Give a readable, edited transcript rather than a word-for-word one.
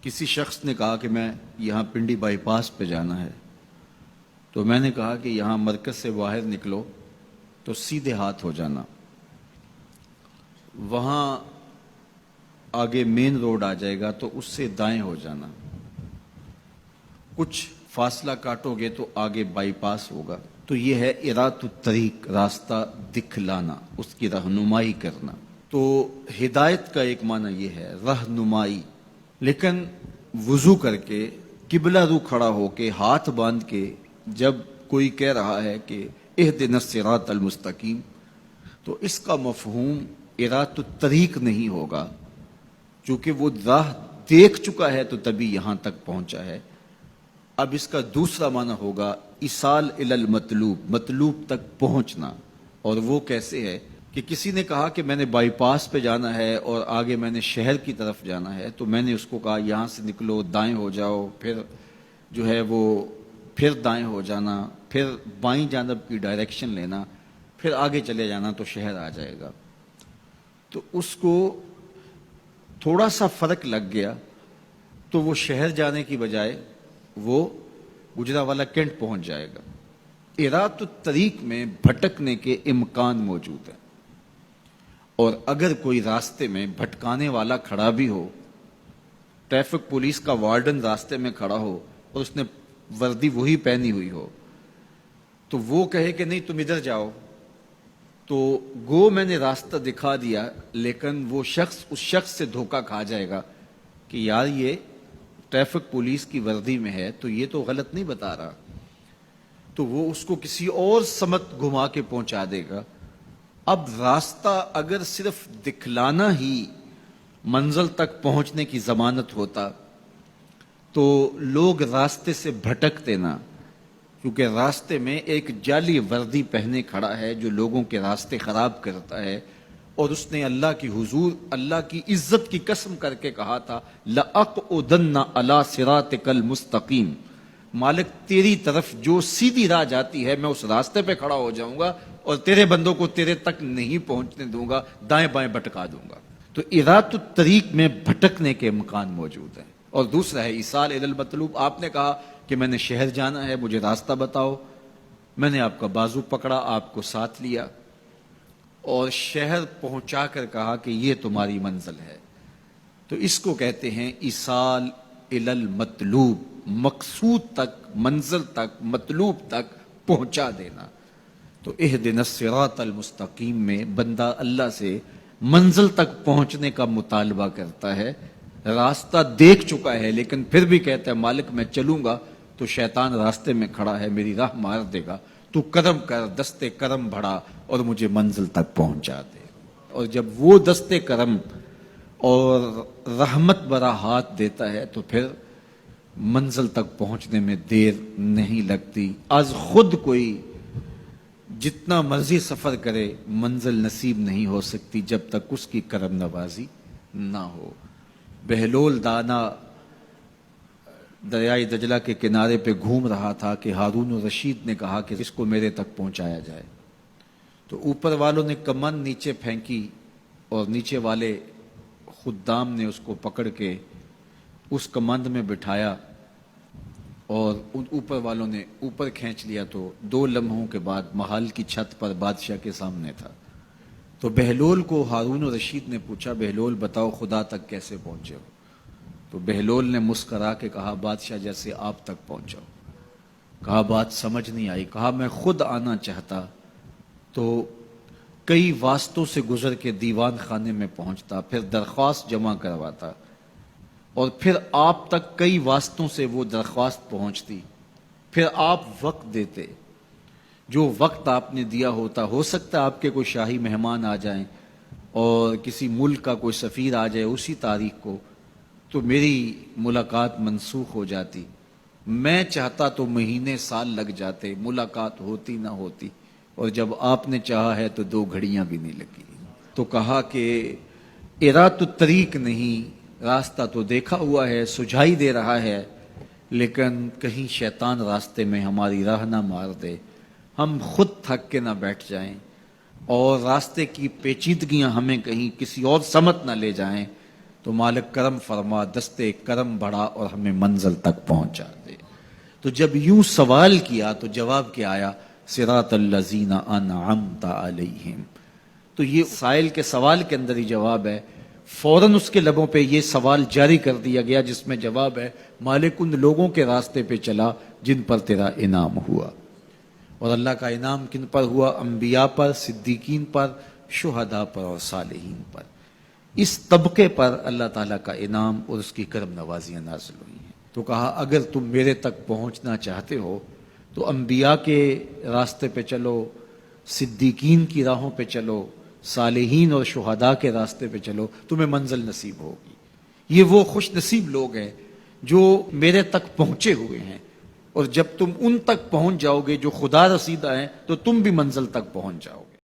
کسی شخص نے کہا کہ میں یہاں پنڈی بائی پاس پہ جانا ہے، تو میں نے کہا کہ یہاں مرکز سے باہر نکلو تو سیدھے ہاتھ ہو جانا، وہاں آگے مین روڈ آ جائے گا تو اس سے دائیں ہو جانا، کچھ فاصلہ کاٹو گے تو آگے بائی پاس ہوگا۔ تو یہ ہے ارات الطریق، راستہ دکھلانا، اس کی رہنمائی کرنا۔ تو ہدایت کا ایک معنی یہ ہے رہنمائی، لیکن وضو کر کے قبلہ رو کھڑا ہو کے ہاتھ باندھ کے جب کوئی کہہ رہا ہے کہ اہدنا الصراط المستقیم، تو اس کا مفہوم ارات الطریق نہیں ہوگا، چونکہ وہ راہ دیکھ چکا ہے تو تبھی یہاں تک پہنچا ہے۔ اب اس کا دوسرا معنی ہوگا ایصال الی المطلوب، مطلوب تک پہنچنا۔ اور وہ کیسے ہے کہ کسی نے کہا کہ میں نے بائی پاس پہ جانا ہے اور آگے میں نے شہر کی طرف جانا ہے، تو میں نے اس کو کہا یہاں سے نکلو، دائیں ہو جاؤ، پھر جو ہے وہ پھر دائیں ہو جانا، پھر بائیں جانب کی ڈائریکشن لینا، پھر آگے چلے جانا تو شہر آ جائے گا۔ تو اس کو تھوڑا سا فرق لگ گیا تو وہ شہر جانے کی بجائے وہ گجرانوالہ کینٹ پہنچ جائے گا۔ ارات الطریق میں بھٹکنے کے امکان موجود ہیں، اور اگر کوئی راستے میں بھٹکانے والا کھڑا بھی ہو، ٹریفک پولیس کا وارڈن راستے میں کھڑا ہو اور اس نے وردی وہی پہنی ہوئی ہو، تو وہ کہے کہ نہیں تم ادھر جاؤ، تو گو میں نے راستہ دکھا دیا، لیکن وہ شخص اس شخص سے دھوکہ کھا جائے گا کہ یار یہ ٹریفک پولیس کی وردی میں ہے تو یہ تو غلط نہیں بتا رہا، تو وہ اس کو کسی اور سمت گھما کے پہنچا دے گا۔ اب راستہ اگر صرف دکھلانا ہی منزل تک پہنچنے کی ضمانت ہوتا تو لوگ راستے سے بھٹکتے نہ، کیونکہ راستے میں ایک جعلی وردی پہنے کھڑا ہے جو لوگوں کے راستے خراب کرتا ہے، اور اس نے اللہ کی حضور، اللہ کی عزت کی قسم کر کے کہا تھا لَأَقْعُدَنَّ عَلَىٰ صِرَاطِكَ الْمُسْتَقِيمِ، مالک تیری طرف جو سیدھی راہ جاتی ہے میں اس راستے پہ کھڑا ہو جاؤں گا اور تیرے بندوں کو تیرے تک نہیں پہنچنے دوں گا، دائیں بائیں بھٹکا دوں گا۔ تو ارات الطریق میں بھٹکنے کے امکان موجود ہیں۔ اور دوسرا ہے ایصال الی المطلوب، آپ نے کہا کہ میں نے شہر جانا ہے، مجھے راستہ بتاؤ، میں نے آپ کا بازو پکڑا، آپ کو ساتھ لیا اور شہر پہنچا کر کہا کہ یہ تمہاری منزل ہے، تو اس کو کہتے ہیں ایصال الی المطلوب، مقصود تک، منزل تک، مطلوب تک پہنچا دینا۔ تو اہدنا الصراط المستقیم میں بندہ اللہ سے منزل تک پہنچنے کا مطالبہ کرتا ہے، راستہ دیکھ چکا ہے لیکن پھر بھی کہتا ہے مالک میں چلوں گا تو شیطان راستے میں کھڑا ہے، میری راہ مار دے گا، تو کرم کر، دستے کرم بڑھا اور مجھے منزل تک پہنچا دے۔ اور جب وہ دستے کرم اور رحمت برا ہاتھ دیتا ہے تو پھر منزل تک پہنچنے میں دیر نہیں لگتی۔ از خود کوئی جتنا مرضی سفر کرے منزل نصیب نہیں ہو سکتی جب تک اس کی کرم نوازی نہ ہو۔ بہلول دانا دریائے دجلہ کے کنارے پہ گھوم رہا تھا کہ ہارون الرشید نے کہا کہ اس کو میرے تک پہنچایا جائے، تو اوپر والوں نے کمند نیچے پھینکی اور نیچے والے خدام نے اس کو پکڑ کے اس کمند میں بٹھایا اور اوپر والوں نے اوپر کھینچ لیا، تو 2 لمحوں کے بعد محل کی چھت پر بادشاہ کے سامنے تھا۔ تو بہلول کو ہارون الرشید نے پوچھا بہلول بتاؤ خدا تک کیسے پہنچے ہو؟ تو بہلول نے مسکرا کے کہا بادشاہ جیسے آپ تک پہنچا ہو۔ کہا بات سمجھ نہیں آئی۔ کہا میں خود آنا چاہتا تو کئی واسطوں سے گزر کے دیوان خانے میں پہنچتا، پھر درخواست جمع کرواتا، اور پھر آپ تک کئی واسطوں سے وہ درخواست پہنچتی، پھر آپ وقت دیتے، جو وقت آپ نے دیا ہوتا، ہو سکتا ہے آپ کے کوئی شاہی مہمان آ جائیں اور کسی ملک کا کوئی سفیر آ جائے اسی تاریخ کو، تو میری ملاقات منسوخ ہو جاتی، میں چاہتا تو مہینے سال لگ جاتے، ملاقات ہوتی نہ ہوتی، اور جب آپ نے چاہا ہے تو 2 گھڑیاں بھی نہیں لگی۔ تو کہا کہ ارات الطریق نہیں، راستہ تو دیکھا ہوا ہے، سجھائی دے رہا ہے، لیکن کہیں شیطان راستے میں ہماری راہ نہ مار دے، ہم خود تھک کے نہ بیٹھ جائیں اور راستے کی پیچیدگیاں ہمیں کہیں کسی اور سمت نہ لے جائیں، تو مالک کرم فرما، دستے کرم بڑھا اور ہمیں منزل تک پہنچا دے۔ تو جب یوں سوال کیا تو جواب کیا آیا؟ صراط الذین انعمت علیہم۔ تو یہ سائل کے سوال کے اندر ہی جواب ہے، فوراً اس کے لبوں پہ یہ سوال جاری کر دیا گیا جس میں جواب ہے، مالک ان لوگوں کے راستے پہ چلا جن پر تیرا انعام ہوا۔ اور اللہ کا انعام کن پر ہوا؟ انبیاء پر، صدیقین پر، شہداء پر اور صالحین پر۔ اس طبقے پر اللہ تعالیٰ کا انعام اور اس کی کرم نوازیاں نازل ہوئی ہیں۔ تو کہا اگر تم میرے تک پہنچنا چاہتے ہو تو انبیاء کے راستے پہ چلو، صدیقین کی راہوں پہ چلو، صالحین اور شہداء کے راستے پہ چلو، تمہیں منزل نصیب ہوگی۔ یہ وہ خوش نصیب لوگ ہیں جو میرے تک پہنچے ہوئے ہیں، اور جب تم ان تک پہنچ جاؤ گے جو خدا رسیدہ ہیں تو تم بھی منزل تک پہنچ جاؤ۔